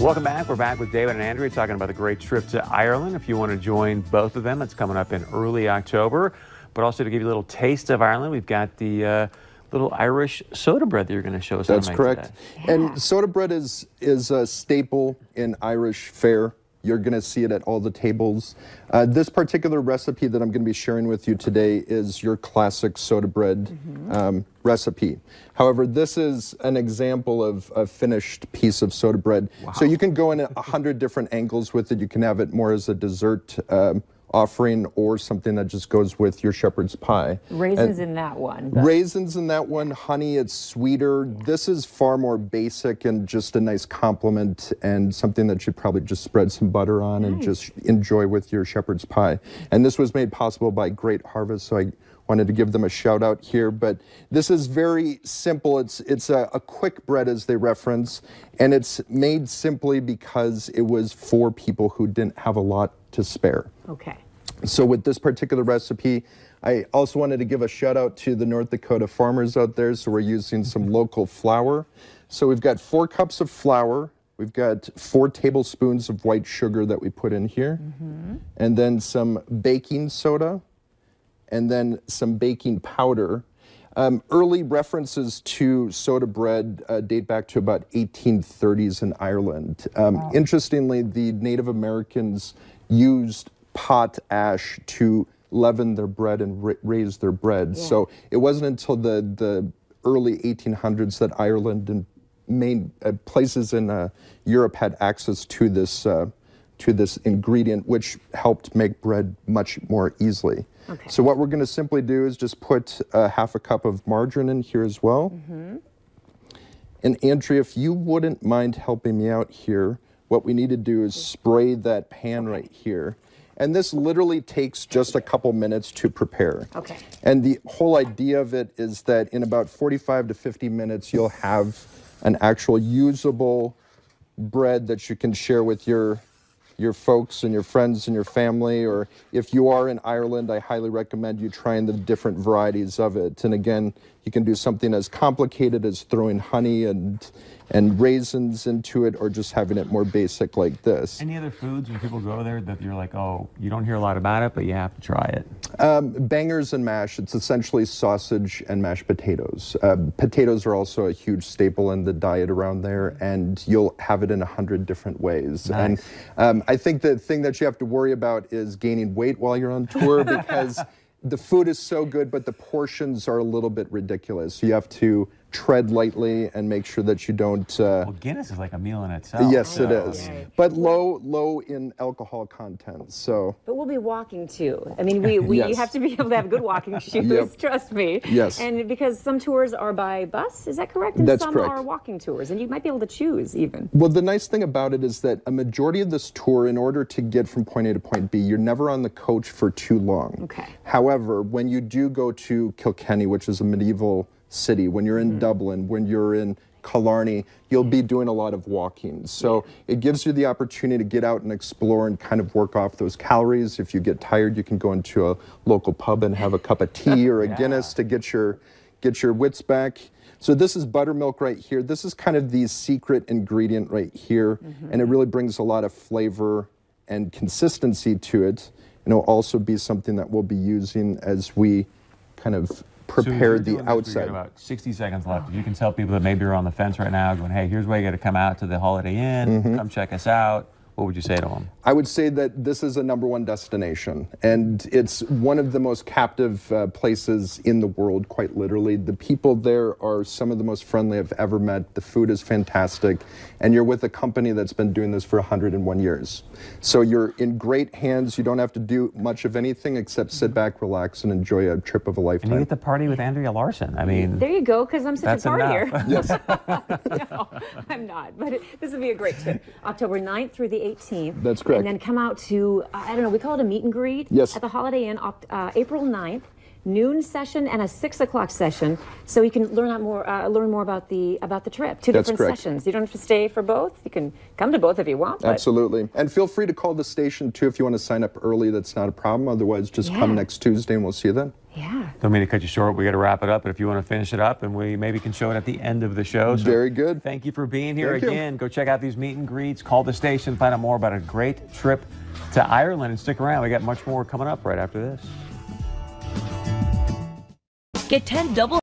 Welcome back. We're back with David and Andrea talking about the great trip to Ireland. If you want to join both of them, it's coming up in early October. But also to give you a little taste of Ireland, we've got the little Irish soda bread that you're going to show us how to make. That's correct. Today. And soda bread is a staple in Irish fare. You're going to see it at all the tables. This particular recipe that I'm going to be sharing with you today is your classic soda bread recipe. However, this is an example of a finished piece of soda bread. Wow. So you can go in 100 different angles with it. You can have it more as a dessert offering or something that just goes with your shepherd's pie. Raisins in that one. Raisins in that one, honey, it's sweeter. Yeah. This is far more basic and just a nice compliment and something that you'd probably just spread some butter on and just enjoy with your shepherd's pie. And this was made possible by Great Harvest, so I wanted to give them a shout out here. But this is very simple. It's a quick bread, as they reference, and it's made simply because it was for people who didn't have a lot to spare. Okay. So with this particular recipe, I also wanted to give a shout out to the North Dakota farmers out there. So we're using some local flour. So we've got 4 cups of flour. We've got 4 tablespoons of white sugar that we put in here. And then some baking soda. And then some baking powder. Early references to soda bread date back to about 1830s in Ireland. Wow. Interestingly, the Native Americans used pot ash to leaven their bread and raise their bread. Yeah. So it wasn't until the early 1800s that Ireland and main places in Europe had access to this ingredient, which helped make bread much more easily. Okay. So what we're going to simply do is just put half a cup of margarine in here as well. And Andrea, if you wouldn't mind helping me out here, what we need to do is spray that pan right here. And this literally takes just a couple minutes to prepare. Okay. And the whole idea of it is that in about 45 to 50 minutes, you'll have an actual usable bread that you can share with your folks and your friends and your family. Or if you are in Ireland, I highly recommend you trying the different varieties of it. And again, you can do something as complicated as throwing honey and raisins into it, or just having it more basic like this. Any other foods when people go there that you're like, oh, you don't hear a lot about it, but you have to try it? Bangers and mash. It's essentially sausage and mashed potatoes. Potatoes are also a huge staple in the diet around there, and you'll have it in 100 different ways. Nice. And I think the thing that you have to worry about is gaining weight while you're on tour, because the food is so good, but the portions are a little bit ridiculous. You have to tread lightly and make sure that you don't... well, Guinness is like a meal in itself. Yes, it is. Okay. But low in alcohol content, so... But we'll be walking too. I mean, we yes. have to be able to have good walking shoes, trust me. Yes. And because some tours are by bus, is that correct? And that's some correct. are walking tours, and you might be able to choose even. Well, the nice thing about it is that a majority of this tour, in order to get from point A to point B, you're never on the coach for too long. Okay. However, when you do go to Kilkenny, which is a medieval city, when you're in Dublin, when you're in Killarney, you'll be doing a lot of walking. So it gives you the opportunity to get out and explore and kind of work off those calories. If you get tired, you can go into a local pub and have a cup of tea or a Guinness to get your wits back. So this is buttermilk right here. This is kind of the secret ingredient right here, and it really brings a lot of flavor and consistency to it. And it'll also be something that we'll be using as we kind of prepare the outside. We've got about 60 seconds left. If you can tell people that maybe are on the fence right now going, hey, here's where you got to come out to the Holiday Inn, come check us out, what would you say to them? I would say that this is a #1 destination, and it's one of the most captive places in the world, quite literally. The people there are some of the most friendly I've ever met. The food is fantastic, and you're with a company that's been doing this for 101 years. So you're in great hands. You don't have to do much of anything except sit back, relax, and enjoy a trip of a lifetime. And you get to party with Andrea Larson. I mean, there you go, because I'm such a partier. Yes. No, I'm not, but this would be a great trip. October 9th through the 18th. That's correct. And then come out to, I don't know, we call it a meet and greet. Yes. At the Holiday Inn, April 9th. noon session and a 6 o'clock session, so you can learn more about the trip. Two different sessions. You don't have to stay for both. You can come to both if you want. Absolutely. And feel free to call the station too if you want to sign up early. That's not a problem. Otherwise, just come next Tuesday and we'll see you then. Yeah. Don't mean to cut you short. We got to wrap it up. But if you want to finish it up, and we maybe can show it at the end of the show. So very good. Thank you for being here again. Go check out these meet and greets. Call the station. Find out more about a great trip to Ireland. And stick around. We got much more coming up right after this. Get 10 double